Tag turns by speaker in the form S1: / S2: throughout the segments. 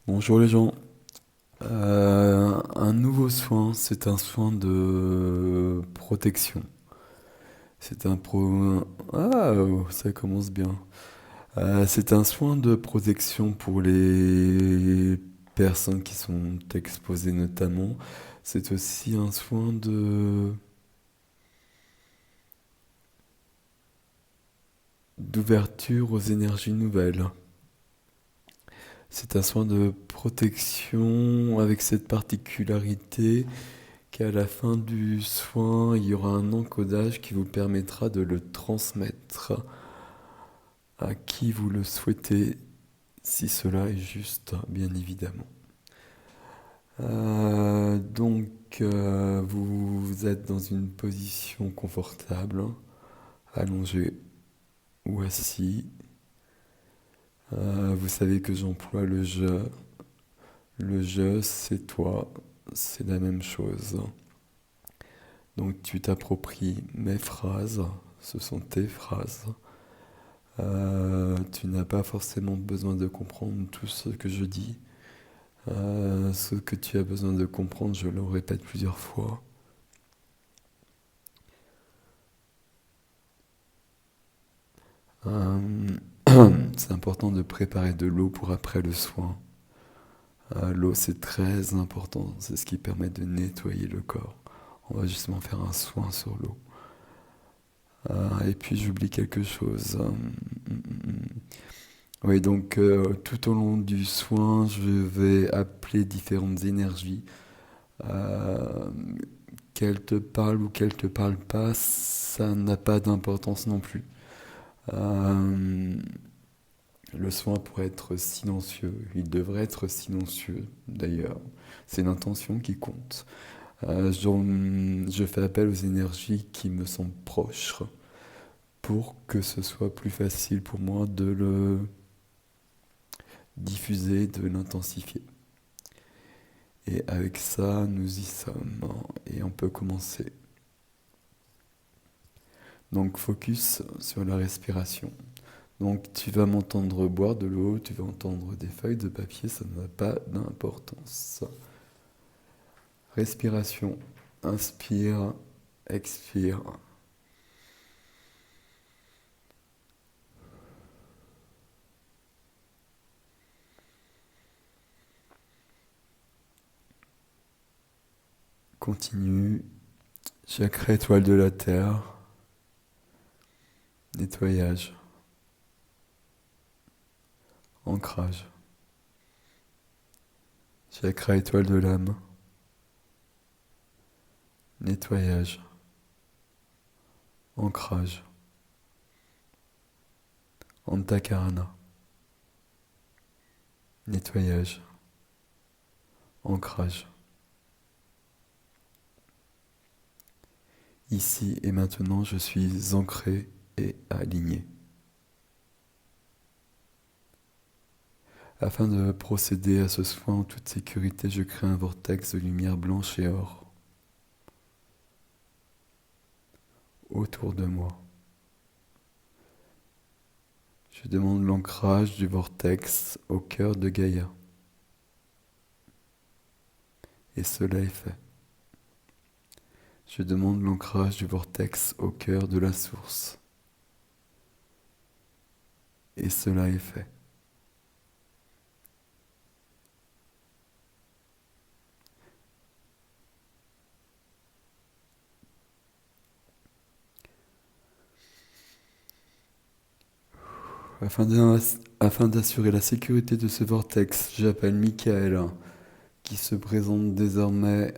S1: Bonjour les gens. Un nouveau soin, c'est un soin de protection. C'est un pro... Ah, ça commence bien. C'est un soin de protection pour les personnes qui sont exposées notamment. C'est aussi un soin de d'ouverture aux énergies nouvelles. C'est un soin de protection avec cette particularité qu'à la fin du soin, il y aura un encodage qui vous permettra de le transmettre à qui vous le souhaitez, si cela est juste, bien évidemment. Vous êtes dans une position confortable, allongé ou assis. Vous savez que j'emploie le je. Le je, c'est toi, c'est la même chose. Donc tu t'appropries mes phrases, ce sont tes phrases. Tu n'as pas forcément besoin de comprendre tout ce que je dis. Ce que tu as besoin de comprendre, je le répète plusieurs fois. Euh, c'est important de préparer de l'eau pour après le soin. L'eau, c'est très important. C'est ce qui permet de nettoyer le corps. On va justement faire un soin sur l'eau. Et puis j'oublie quelque chose. Oui, donc tout au long du soin, je vais appeler différentes énergies. Euh, Qu'elle te parle ou qu'elle te parle pas, ça n'a pas d'importance non plus. Euh, le soin pourrait être silencieux, il devrait être silencieux d'ailleurs. C'est l'intention qui compte. Je fais appel aux énergies qui me sont proches pour que ce soit plus facile pour moi de le diffuser, de l'intensifier. Et avec ça, nous y sommes et on peut commencer. Donc focus sur la respiration. Donc tu vas m'entendre boire de l'eau, tu vas entendre des feuilles de papier, ça n'a pas d'importance. Respiration. Inspire, expire. Continue. Chakra étoile de la Terre. Nettoyage. Ancrage. Chakra étoile de l'âme. Nettoyage. Ancrage. Antakarana. Nettoyage. Ancrage. Ici et maintenant, je suis ancré et aligné. Afin de procéder à ce soin en toute sécurité, je crée un vortex de lumière blanche et or autour de moi. Je demande l'ancrage du vortex au cœur de Gaïa. Et cela est fait. Je demande l'ancrage du vortex au cœur de la source. Et cela est fait. Afin d'assurer la sécurité de ce vortex, j'appelle Michael, qui se présente désormais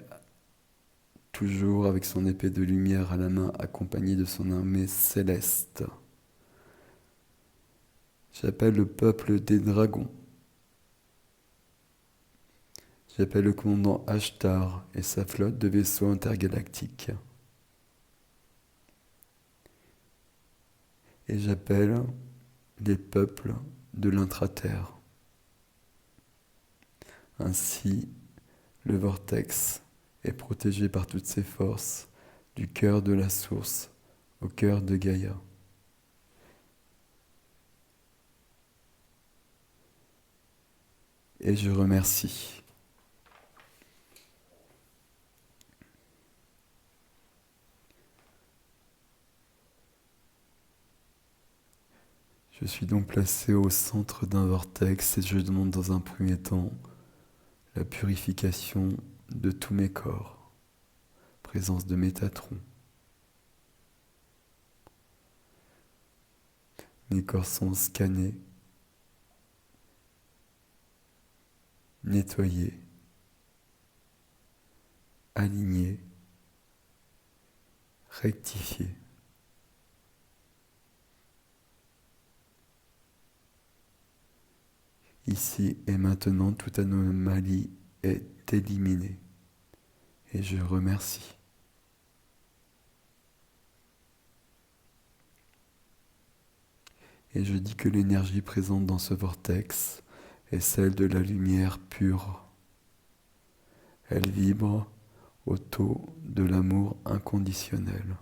S1: toujours avec son épée de lumière à la main, accompagné de son armée céleste. J'appelle le peuple des dragons. J'appelle le commandant Ashtar et sa flotte de vaisseaux intergalactiques. Et j'appelle les peuples de l'intraterre. Ainsi, le vortex est protégé par toutes ses forces du cœur de la source au cœur de Gaïa. et je remercie. Je suis donc placé au centre d'un vortex et je demande dans un premier temps la purification de tous mes corps, présence de Métatron. Mes corps sont scannés, nettoyés, alignés, rectifiés. Ici et maintenant, toute anomalie est éliminée et je remercie. Et je dis que l'énergie présente dans ce vortex est celle de la lumière pure. Elle vibre au taux de l'amour inconditionnel.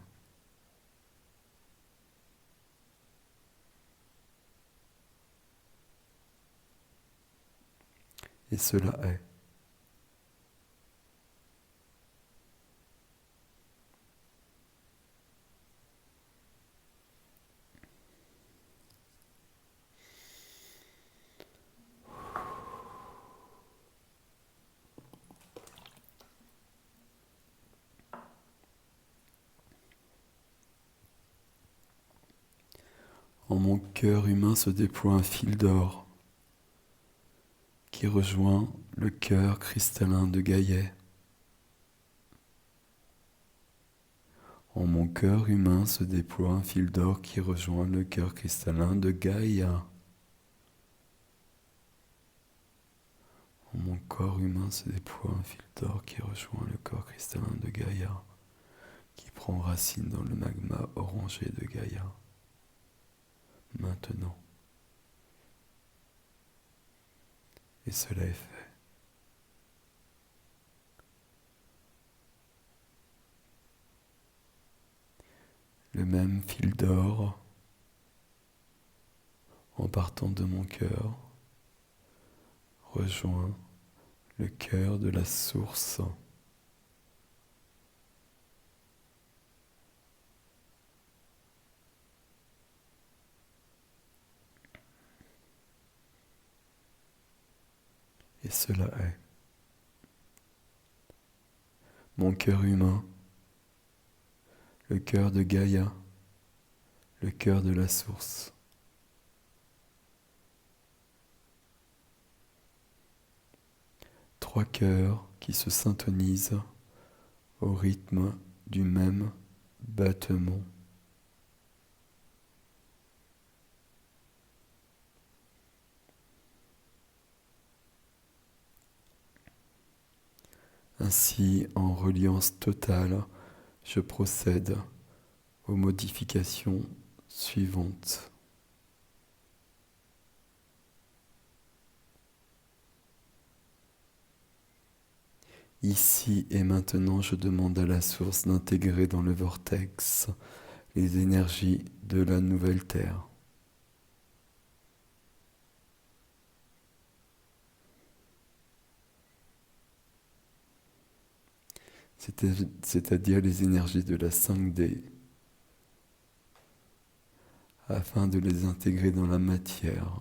S1: Et cela est. En mon cœur humain se déploie un fil d'or qui rejoint le cœur cristallin de Gaïa. En mon cœur humain se déploie un fil d'or qui rejoint le cœur cristallin de Gaïa. En mon corps humain se déploie un fil d'or qui rejoint le corps cristallin de Gaïa, qui prend racine dans le magma orangé de Gaïa. Maintenant. Et cela est fait. Le même fil d'or, en partant de mon cœur, rejoint le cœur de la source. Et cela est. Mon cœur humain, le cœur de Gaïa, le cœur de la source. Trois cœurs qui se syntonisent au rythme du même battement. Ainsi, en reliance totale, je procède aux modifications suivantes. Ici et maintenant, je demande à la source d'intégrer dans le vortex les énergies de la nouvelle Terre. C'est-à-dire les énergies de la 5D, afin de les intégrer dans la matière.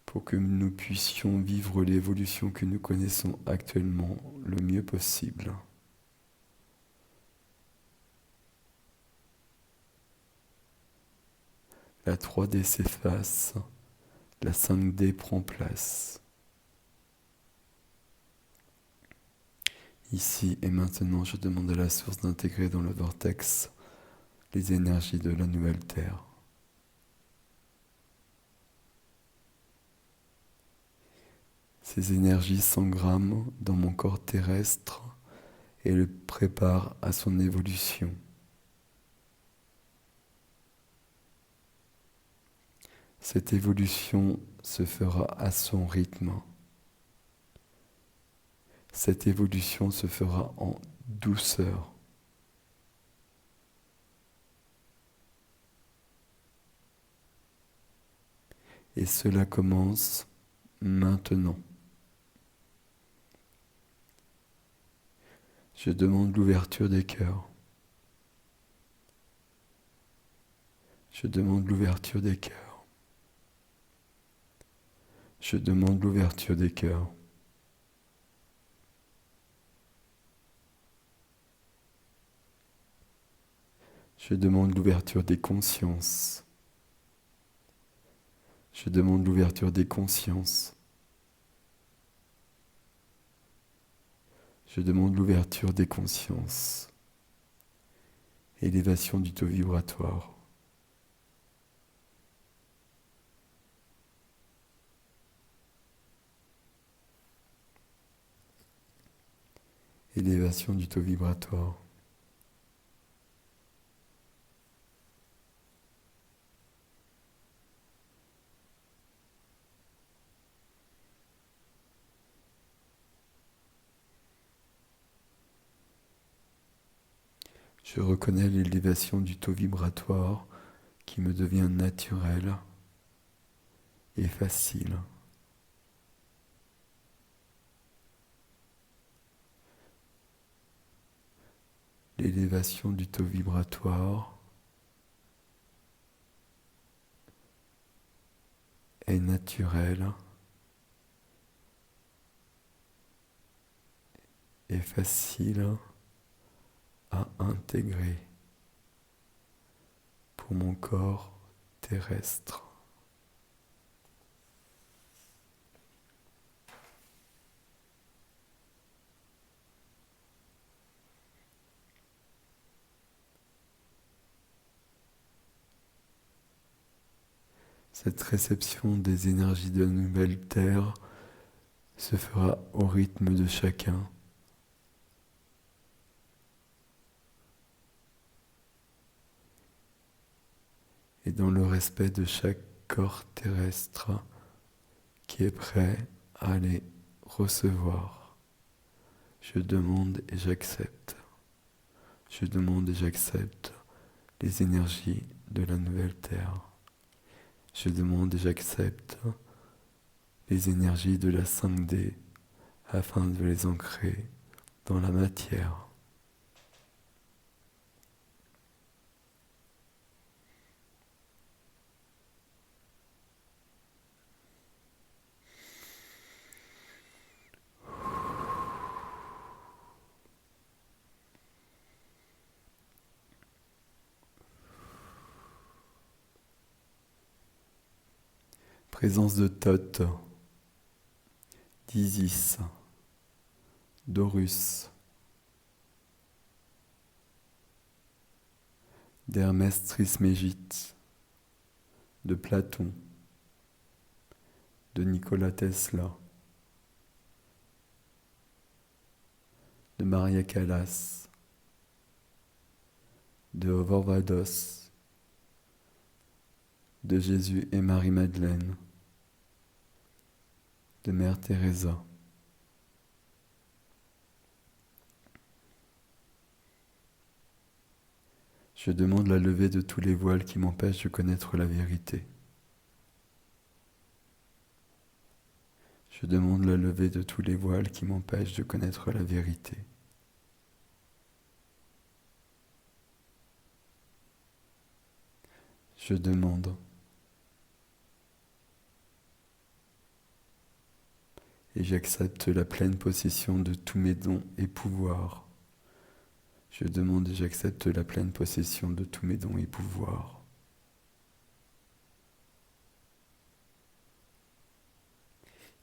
S1: Pour que nous puissions vivre l'évolution que nous connaissons actuellement le mieux possible. La 3D s'efface, la 5D prend place. Ici et maintenant, je demande à la source d'intégrer dans le vortex les énergies de la nouvelle Terre. Ces énergies s'engramment dans mon corps terrestre et le préparent à son évolution. Cette évolution se fera à son rythme. Cette évolution se fera en douceur. Et cela commence maintenant. Je demande l'ouverture des cœurs. Je demande l'ouverture des cœurs. Je demande l'ouverture des cœurs. Je demande l'ouverture des consciences. Je demande l'ouverture des consciences. Je demande l'ouverture des consciences. Élévation du taux vibratoire. Élévation du taux vibratoire. Je reconnais l'élévation du taux vibratoire qui me devient naturel et facile. L'élévation du taux vibratoire est naturelle et facile à intégrer pour mon corps terrestre. Cette réception des énergies de la nouvelle Terre se fera au rythme de chacun. Et dans le respect de chaque corps terrestre qui est prêt à les recevoir. Je demande et j'accepte. Je demande et j'accepte les énergies de la nouvelle Terre. Je demande et j'accepte les énergies de la 5D afin de les ancrer dans la matière. Présence de Thoth, d'Isis, d'Horus, d'Hermès Trismégiste, de Platon, de Nikola Tesla, de Maria Callas, de Vorvados, de Jésus et Marie-Madeleine, de Mère Teresa. Je demande la levée de tous les voiles qui m'empêchent de connaître la vérité. Je demande la levée de tous les voiles qui m'empêchent de connaître la vérité. Je demande. Et j'accepte la pleine possession de tous mes dons et pouvoirs. Je demande et j'accepte la pleine possession de tous mes dons et pouvoirs.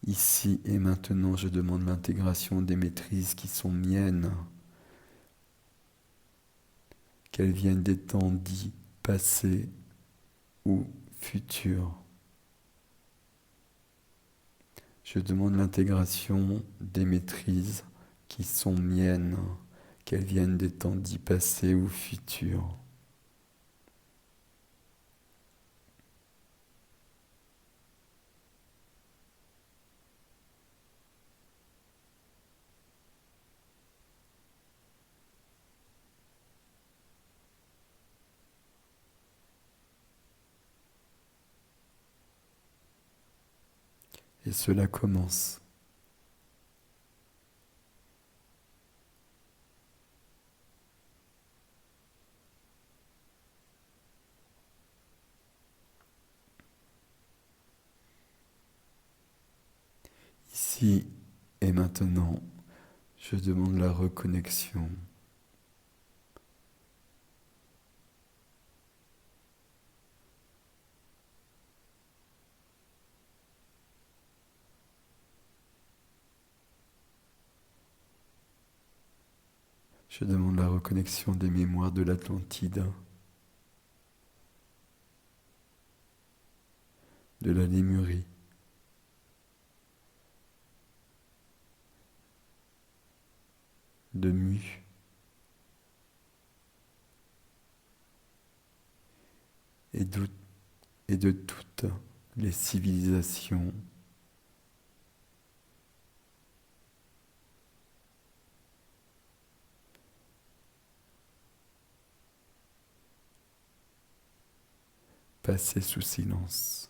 S1: Ici et maintenant, je demande l'intégration des maîtrises qui sont miennes, qu'elles viennent des temps dits passés ou futurs. Je demande l'intégration des maîtrises qui sont miennes, qu'elles viennent des temps dits passés ou futurs. Et cela commence. Ici et maintenant, je demande la reconnexion. Je demande la reconnexion des mémoires de l'Atlantide, de la Lémurie, de Mu, et de toutes les civilisations passées sous silence.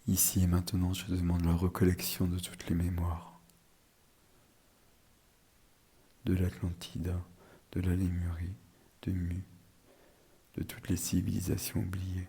S1: Ici et maintenant, je demande la recollection de toutes les mémoires, de l'Atlantide, de la Lémurie, de Mu, de toutes les civilisations oubliées.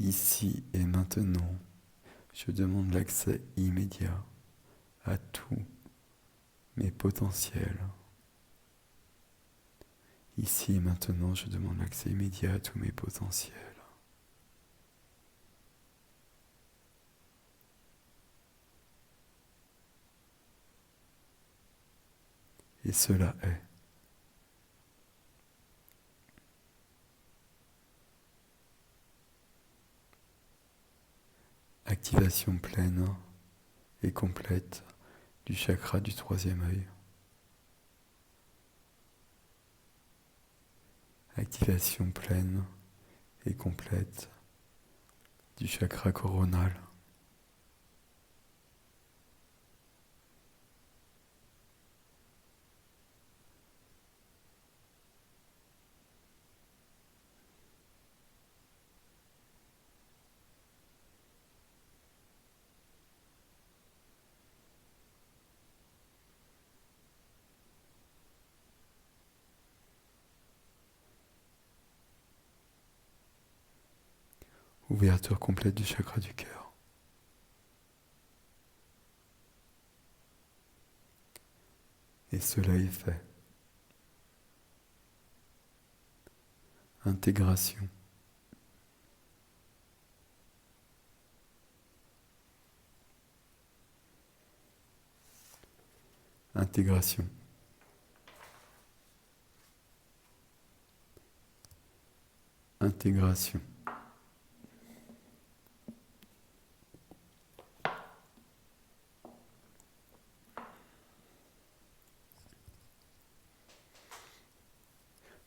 S1: Ici et maintenant, je demande l'accès immédiat à tous mes potentiels. Ici et maintenant, je demande l'accès immédiat à tous mes potentiels. Et cela est. Activation pleine et complète du chakra du troisième œil. Activation pleine et complète du chakra coronal. Ouverture complète du chakra du cœur. Et cela est fait. Intégration. Intégration. Intégration.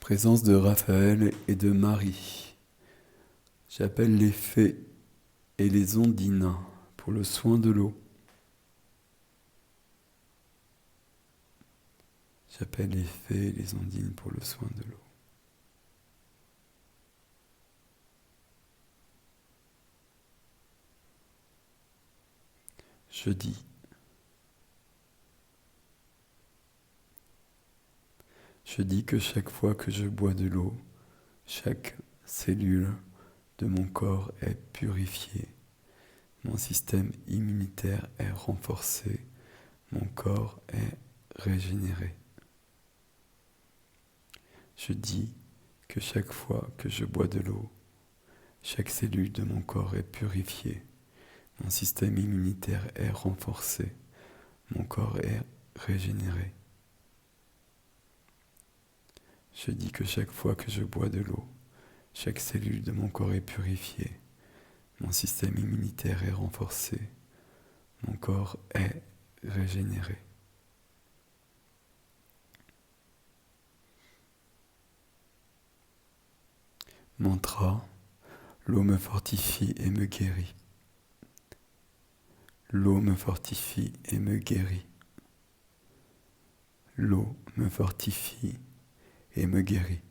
S1: Présence de Raphaël et de Marie. J'appelle les fées et les ondines pour le soin de l'eau. J'appelle les fées et les ondines pour le soin de l'eau. Je dis que chaque fois que je bois de l'eau, chaque cellule de mon corps est purifiée. Mon système immunitaire est renforcé. Mon corps est régénéré. Je dis que chaque fois que je bois de l'eau, chaque cellule de mon corps est purifiée. Mon système immunitaire est renforcé. Mon corps est régénéré. Je dis que chaque fois que je bois de l'eau, chaque cellule de mon corps est purifiée. Mon système immunitaire est renforcé. Mon corps est régénéré. Mantra, l'eau me fortifie et me guérit. L'eau me fortifie et me guérit. L'eau me fortifie et me guérit.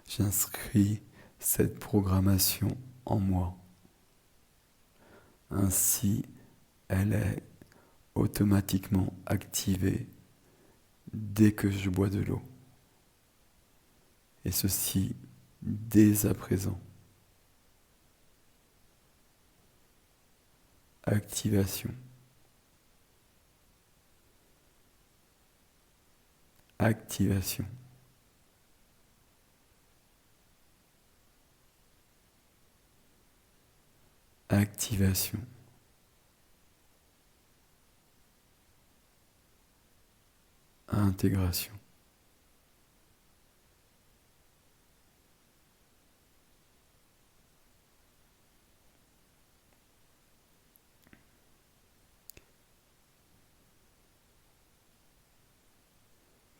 S1: J'inscris cette programmation en moi. Ainsi, elle est automatiquement activée dès que je bois de l'eau. Et ceci dès à présent. Activation. Activation. Activation. Intégration.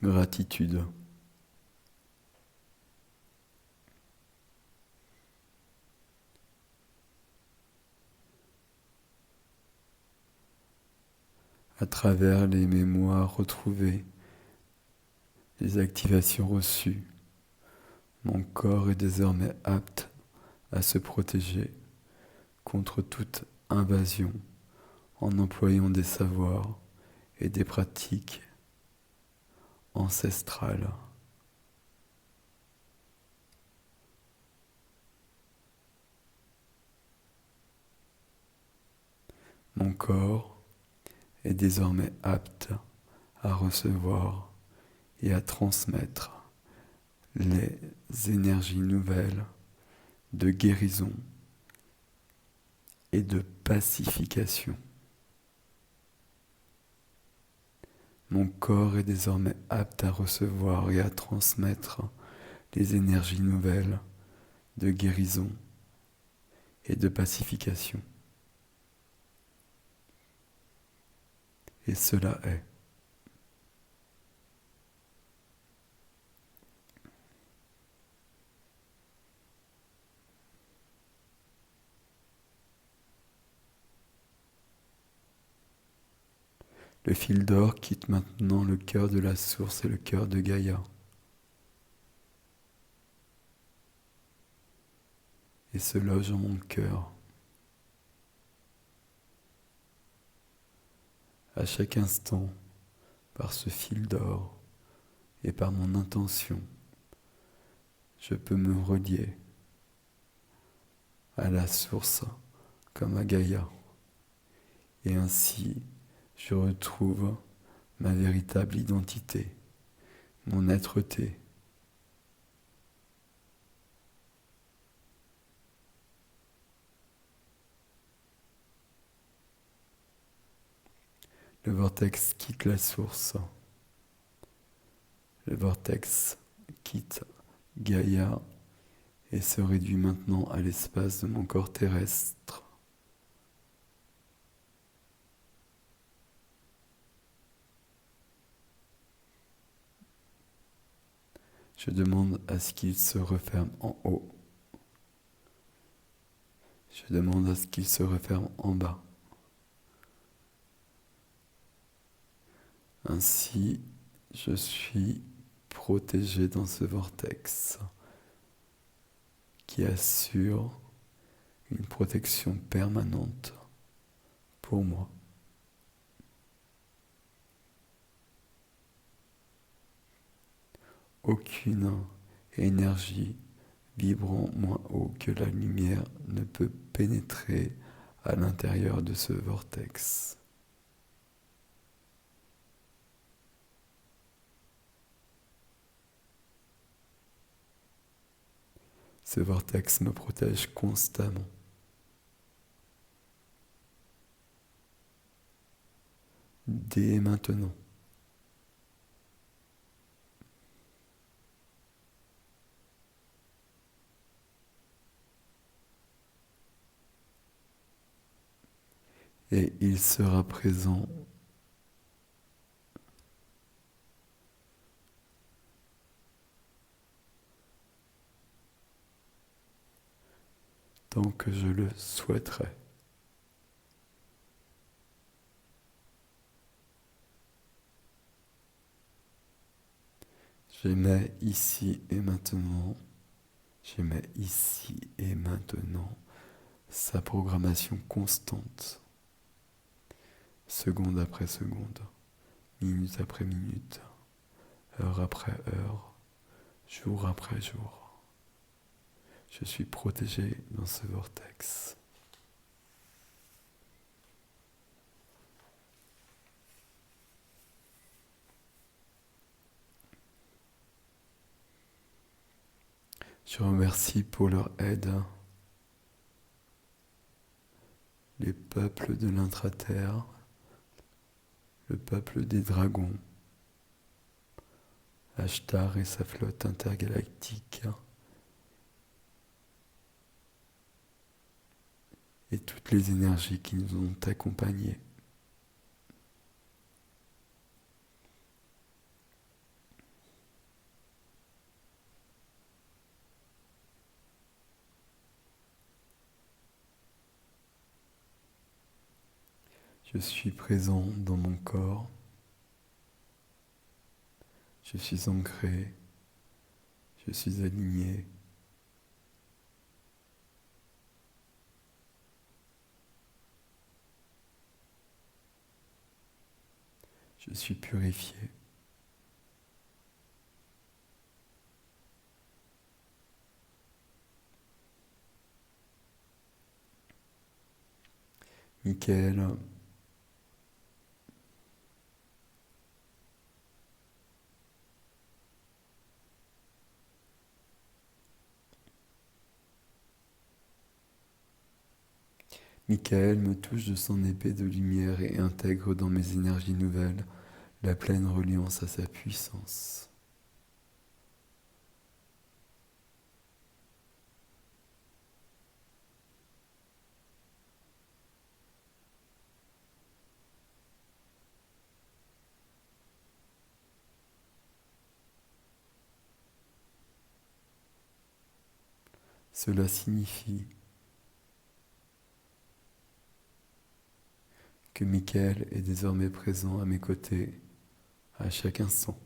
S1: Gratitude. À travers les mémoires retrouvées, les activations reçues, mon corps est désormais apte à se protéger contre toute invasion en employant des savoirs et des pratiques ancestrales. Mon corps est désormais apte à recevoir et à transmettre les énergies nouvelles de guérison et de pacification. Mon corps est désormais apte à recevoir et à transmettre les énergies nouvelles de guérison et de pacification. Et cela est. Le fil d'or quitte maintenant le cœur de la source et le cœur de Gaïa. Et se loge en mon cœur. À chaque instant, par ce fil d'or et par mon intention, je peux me relier à la source comme à Gaïa. Et ainsi, je retrouve ma véritable identité, mon être-té. Le vortex quitte la source. Le vortex quitte Gaïa et se réduit maintenant à l'espace de mon corps terrestre. Je demande à ce qu'il se referme en haut. Je demande à ce qu'il se referme en bas. Ainsi, je suis protégé dans ce vortex qui assure une protection permanente pour moi. Aucune énergie vibrant moins haut que la lumière ne peut pénétrer à l'intérieur de ce vortex. Ce vortex me protège constamment. Dès maintenant. et il sera présent tant que je le souhaiterai. J'émets ici et maintenant, j'émets ici et maintenant sa programmation constante, seconde après seconde, minute après minute, heure après heure, jour après jour. Je suis protégé dans ce vortex. Je remercie pour leur aide les peuples de l'intraterre, le peuple des dragons, Ashtar et sa flotte intergalactique, et toutes les énergies qui nous ont accompagnés. Je suis présent dans mon corps, je suis ancré, je suis aligné. Je suis purifié. Michael, Michael me touche de son épée de lumière et intègre dans mes énergies nouvelles la pleine reliance à sa puissance. Cela signifie que Michael est désormais présent à mes côtés à chaque instant.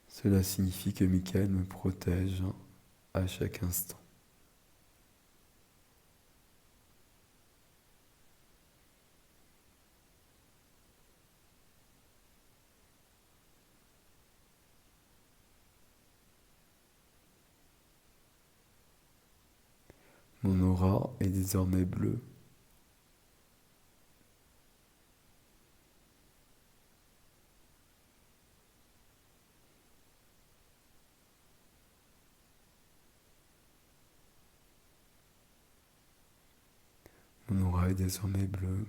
S1: Cela signifie que Michael me protège à chaque instant. Mon aura est désormais bleue. Mon aura est désormais bleue.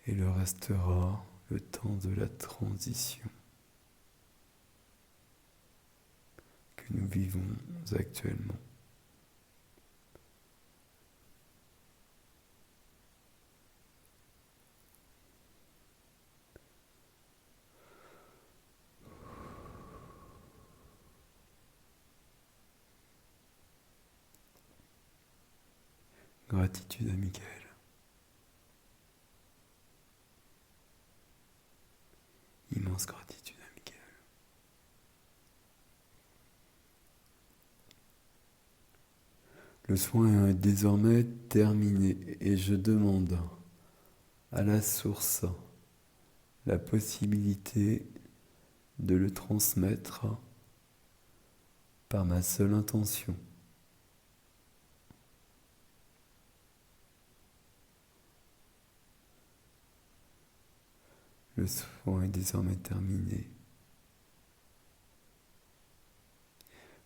S1: Et le restera le temps de la transition que nous vivons actuellement. Gratitude à Michael. Immense gratitude à Michael. Le soin est désormais terminé et je demande à la source la possibilité de le transmettre par ma seule intention. Le soin est désormais terminé.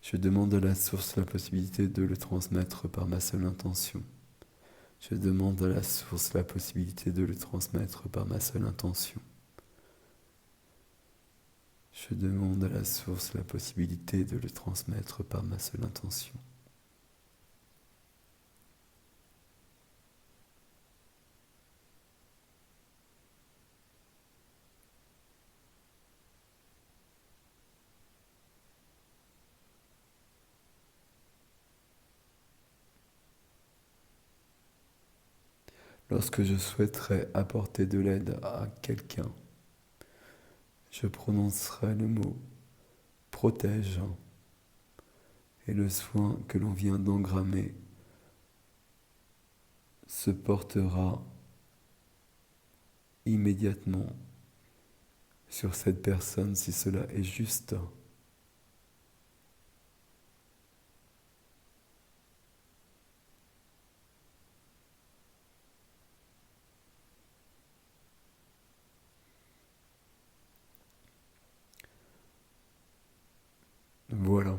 S1: Je demande à la source la possibilité de le transmettre par ma seule intention. Je demande à la source la possibilité de le transmettre par ma seule intention. Je demande à la source la possibilité de le transmettre par ma seule intention. Lorsque je souhaiterais apporter de l'aide à quelqu'un, je prononcerai le mot protège et le soin que l'on vient d'engrammer se portera immédiatement sur cette personne si cela est juste. Voilà.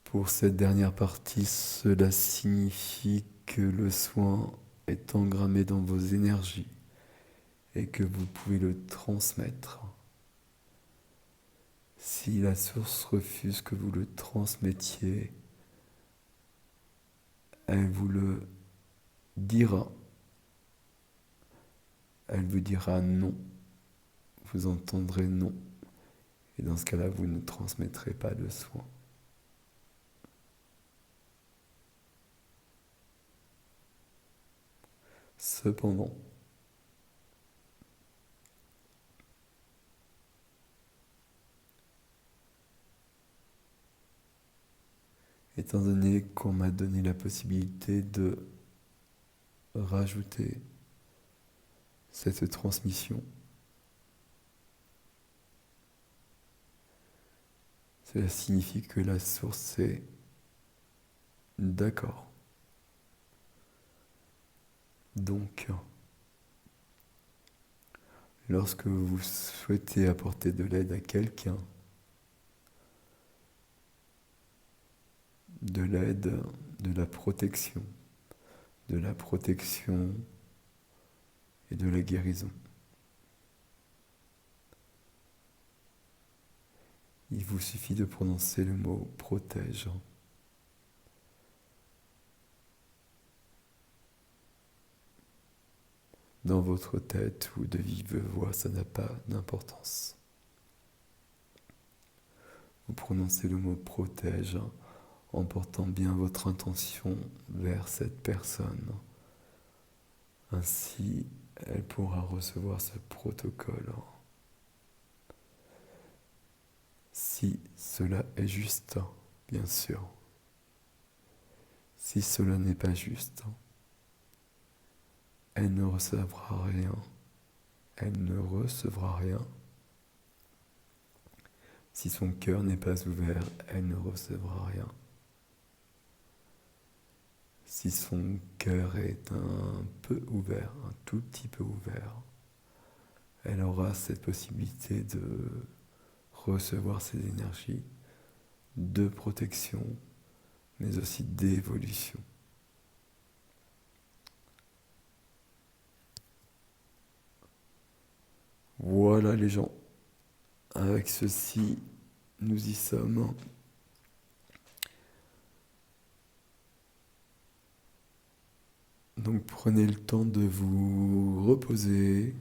S1: Pour cette dernière partie, cela signifie que le soin est engrammé dans vos énergies et que vous pouvez le transmettre. Si la source refuse que vous le transmettiez, elle vous le dira. Elle vous dira non. Vous entendrez non. Et dans ce cas-là, vous ne transmettrez pas de soin. Cependant, étant donné qu'on m'a donné la possibilité de rajouter cette transmission, cela signifie que la source est d'accord. Donc, lorsque vous souhaitez apporter de l'aide à quelqu'un, de l'aide, de la protection et de la guérison, il vous suffit de prononcer le mot protège. Dans votre tête ou de vive voix, ça n'a pas d'importance. Vous prononcez le mot protège en portant bien votre intention vers cette personne. Ainsi, elle pourra recevoir ce protocole. Si cela est juste, bien sûr. Si cela n'est pas juste, elle ne recevra rien. Elle ne recevra rien. Si son cœur n'est pas ouvert, elle ne recevra rien. Si son cœur est un peu ouvert, un tout petit peu ouvert, elle aura cette possibilité de recevoir ces énergies de protection, mais aussi d'évolution. Voilà les gens. Avec ceci, nous y sommes. Donc prenez le temps de vous reposer,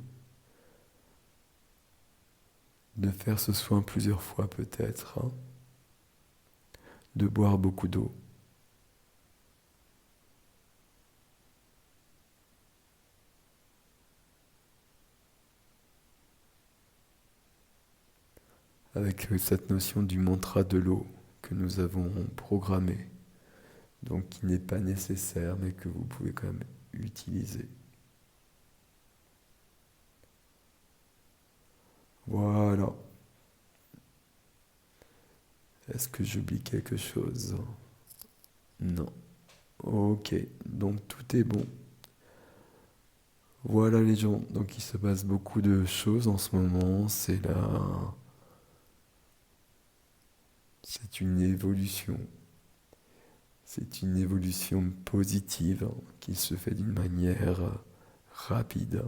S1: de faire ce soin plusieurs fois peut-être, de boire beaucoup d'eau. Avec cette notion du mantra de l'eau que nous avons programmé, donc qui n'est pas nécessaire mais que vous pouvez quand même utiliser. Voilà. Est-ce que j'oublie quelque chose? Non. Ok, donc tout est bon. Voilà les gens, donc il se passe beaucoup de choses en ce moment, c'est une évolution. C'est une évolution positive qui se fait d'une manière rapide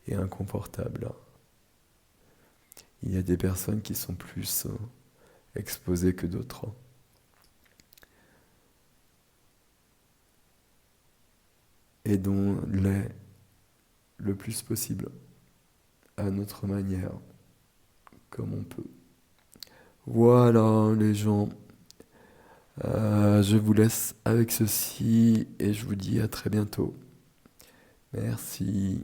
S1: et inconfortable. Il y a des personnes qui sont plus exposées que d'autres. Aidons-les le plus possible, à notre manière, comme on peut. Voilà les gens. Je vous laisse avec ceci et je vous dis à très bientôt. Merci.